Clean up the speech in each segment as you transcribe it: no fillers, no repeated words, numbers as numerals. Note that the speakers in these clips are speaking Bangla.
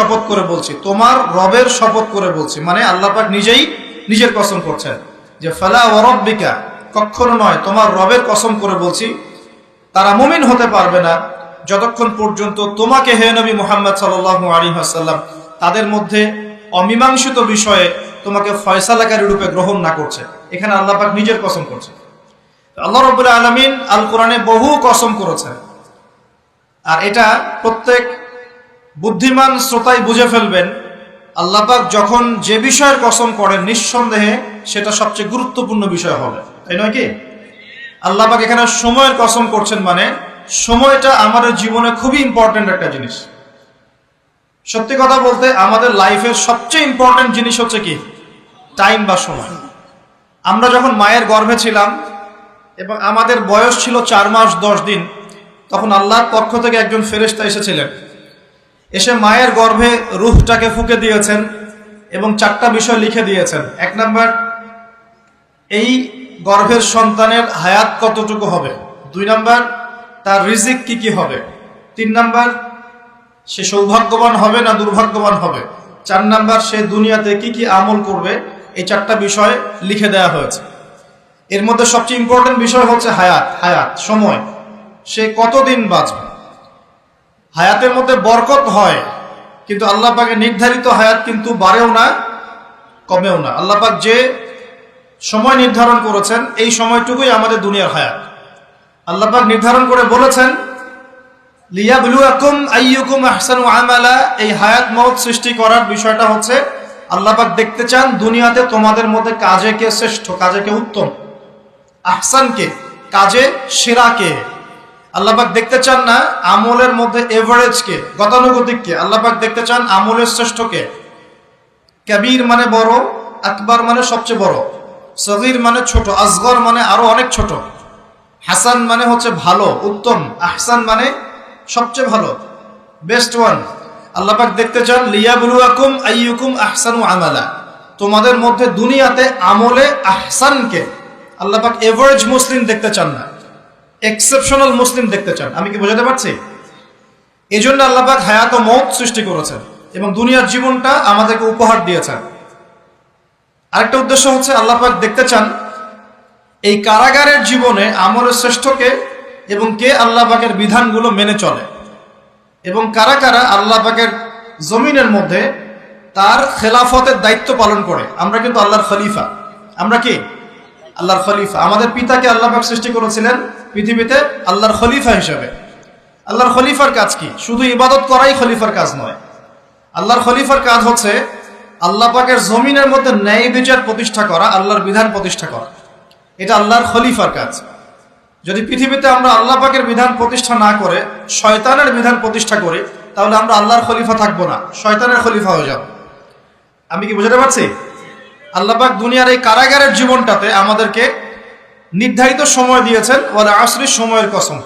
শপথ করে বলছি, তোমার রবের শপথ করে বলছি, মানে আল্লাহ পাক নিজেই নিজের কসম করছেন যে ফালা ওয়া রাব্বিকা, কখনো নয়, তোমার রবের কসম করে বলছি, তারা মুমিন হতে পারবে না যতক্ষণ পর্যন্ত তোমাকে হে নবী মুহাম্মদ সাল্লাল্লাহু আলাইহি ওয়াসাল্লাম তাদের মধ্যে অমীমাংসিত বিষয়ে তোমাকে ফয়সালাকারী রূপে গ্রহণ না করছে। এখানে আল্লাহ পাক নিজের কসম করছে। আল্লাহ রাব্বুল আলামিন আল কোরআনে বহু কসম করেছেন, আর এটা প্রত্যেক বুদ্ধিমান শ্রোতাই বুঝে ফেলবেন। আল্লাহ পাক যখন যে বিষয়ের কসম করেন নিঃসন্দেহে সেটা সবচেয়ে গুরুত্বপূর্ণ বিষয় হবে, তাই নয় কি? আল্লাহ পাক এখানে সময়ের কসম করছেন, মানে সময়টা আমাদের জীবনে খুবই ইম্পর্টেন্ট একটা জিনিস। সত্যি কথা বলতে আমাদের লাইফের সবচেয়ে ইম্পর্টেন্ট জিনিস হচ্ছে কি? টাইম বা সময়। আমরা যখন মায়ের গর্ভে ছিলাম এবং আমাদের বয়স ছিল 4 মাস 10 দিন, তখন আল্লাহর পক্ষ থেকে একজন ফেরেশতা এসেছিলেন, এসে মায়ের গর্ভে রূহটাকে ফুঁকে দিয়েছেন এবং 4টা বিষয় লিখে দিয়েছেন। 1 নাম্বার, এই গর্ভের সন্তানের হায়াত কতটুকু হবে। 2 নাম্বার, তার রিজিক কি কি হবে। 3 নাম্বার, সে সৌভাগ্যবান হবে না দুর্ভাগ্যবান হবে। 4 নাম্বার, সে দুনিয়াতে কি কি আমল করবে। এই 4টা বিষয় লিখে দেওয়া হয়েছে। এর মধ্যে সবচেয়ে ইম্পর্টেন্ট বিষয় হচ্ছে হায়াত, সময়, সে কতদিন বাঁচবে। হায়াতের মধ্যে বরকত হয়, কিন্তু আল্লাহ পাকের নির্ধারিত হায়াত কিন্তু বাড়েও না কমেও না। আল্লাহ পাক যে সময় নির্ধারণ করেছেন এই সময়টুকুই আমাদের দুনিয়ার হায়াত। আল্লাহ পাক নির্ধারণ করে বলেছেন লিয়াবলুয়াকুম আইয়ুকুম আহসানু আমালা। এই হায়াত মওত সৃষ্টি করার বিষয়টা হচ্ছে আল্লাহ পাক দেখতে চান দুনিয়াতে তোমাদের মধ্যে কাজে কে শ্রেষ্ঠ, কাজে কে উত্তম, আহসান কে, কাজে সেরা কে। আল্লাহ পাক দেখতে চান না আমলের মধ্যে এভারেজ কে, গতানুগতিক কে। আল্লাহ পাক দেখতে চান আমলের শ্রেষ্ঠ কে। কাবীর মানে বড়, আকবার মানে সবচেয়ে বড়, সগীর মানে ছোট, আসগর মানে আরো অনেক ছোট, হাসান মানে হচ্ছে ভালো, উত্তম, আহসান মানে সবচেয়ে ভালো, বেস্ট ওয়ান। আল্লাহ পাক দেখতে চান লিয়াবলুয়াকুম আইয়ুকুম আহসানু আমালা, তোমাদের মধ্যে দুনিয়াতে আমলে আহসান কে। আল্লাহ পাক এভারেজ মুসলিম দেখতে চান না, এক্সেপশনাল মুসলিম দেখতে চান। আমি কি বোঝাতে পারছি? এই জন্য আল্লাহ পাক হায়াত ও মওত সৃষ্টি করেছেন এবং দুনিয়ার জীবনটা আমাদেরকে উপহার দিয়েছেন। আরেকটা উদ্দেশ্য হচ্ছে আল্লাহ পাক দেখতে চান এই কারাগারের জীবনে আমলের শ্রেষ্ঠকে এবং কে আল্লাহ পাকের বিধানগুলো মেনে চলে, এবং কারা কারা আল্লাহ পাকের জমিনের মধ্যে তার খেলাফতের দায়িত্ব পালন করে। আমরা কিন্তু আল্লাহর খলিফা। আমরা কি? আল্লাহর খলিফা। আমাদের পিতাকে আল্লাহ পাক সৃষ্টি করেছিলেন পৃথিবীতে আল্লাহর খলিফা হিসেবে। আল্লাহর খলিফার কাজ কি? শুধু ইবাদত করাই খলিফার কাজ নয়। আল্লাহর খলিফার কাজ হচ্ছে আল্লাহ পাকের জমিনের মধ্যে ন্যায় বিচার প্রতিষ্ঠা করা, আল্লাহর বিধান প্রতিষ্ঠা করা। এটা আল্লাহর খলিফার কাজ। যদি পৃথিবীতে আমরা আল্লাহ পাকের বিধান প্রতিষ্ঠা না করে শয়তানের বিধান প্রতিষ্ঠা করি, তাহলে আমরা আল্লাহর খলিফা থাকবো না, শয়তানের খলিফা হয়ে যাব। আমি কি বুঝাতে পারছি? আল্লাহ পাক দুনিয়ার এই কারাগারের জীবনটাতে আমাদেরকে নির্ধারিত সময় দিয়েছেন, ওয়াল আসরি, সময়ের কসম।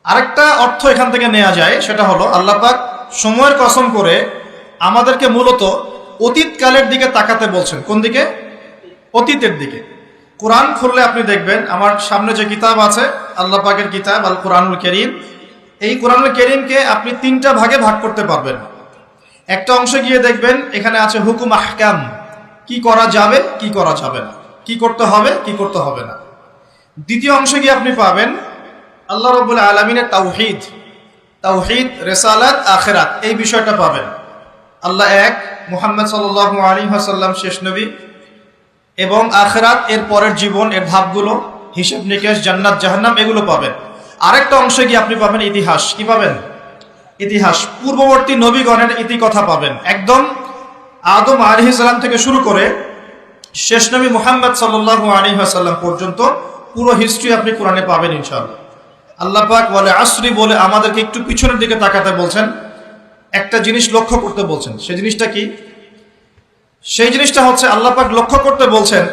আরেকটা অর্থ এখান থেকে নেওয়া যায়, সেটা হলো আল্লাহ পাক সময়ের কসম করে আমাদেরকে মূলত অতীতকালের দিকে তাকাতে বলছেন। কোন দিকে? অতীতের দিকে। কোরআন খুললে আপনি দেখবেন, আমার সামনে যে কিতাব আছে আল্লাহ পাকের কিতাব আল কোরআনুল কারীম, এই কোরআনুল কারীমকে আপনি 3টা ভাগে ভাগ করতে পারবেন। একটা অংশে গিয়ে দেখবেন এখানে আছে হুকুম আহকাম, কি করা যাবে কি করা যাবে না, কি করতে হবে কি করতে হবে না। দ্বিতীয় অংশে গিয়ে আপনি পাবেন আল্লাহ রাব্বুল আলামিনের তাওহীদ, রিসালাত, আখিরাত, এই বিষয়টা পাবেন। আল্লাহ এক, মুহাম্মদ সাল্লাল্লাহু আলাইহি ওয়াসাল্লাম শেষ নবী, এবং আখিরাত, এর পরের জীবন, এর ধাপগুলো, হিসাব নিকেশ, জান্নাত জাহান্নাম, এগুলো পাবেন। আরেকটা অংশে গিয়ে আপনি পাবেন ইতিহাস। কি পাবেন? ইতিহাস, পূর্ববর্তী নবীগণের ইতিকথা পাবেন। একদম আদম আলাইহিস সালাম থেকে শুরু করে শেষ নবী মুহাম্মদ সাল্লাল্লাহু আলাইহি ওয়াসাল্লাম পর্যন্ত পুরো হিস্ট্রি আপনি কোরআনে পাবেন ইনশাআল্লাহ। আল্লাহ পাক ওয়াল আসরি বলে আমাদেরকে একটু পিছনের দিকে তাকাতে বলছেন, একটা জিনিস লক্ষ্য করতে বলছেন। সেই জিনিসটা কি? সেই জিনিসটা হচ্ছে আল্লাহ পাক লক্ষ্য করতে বলছেন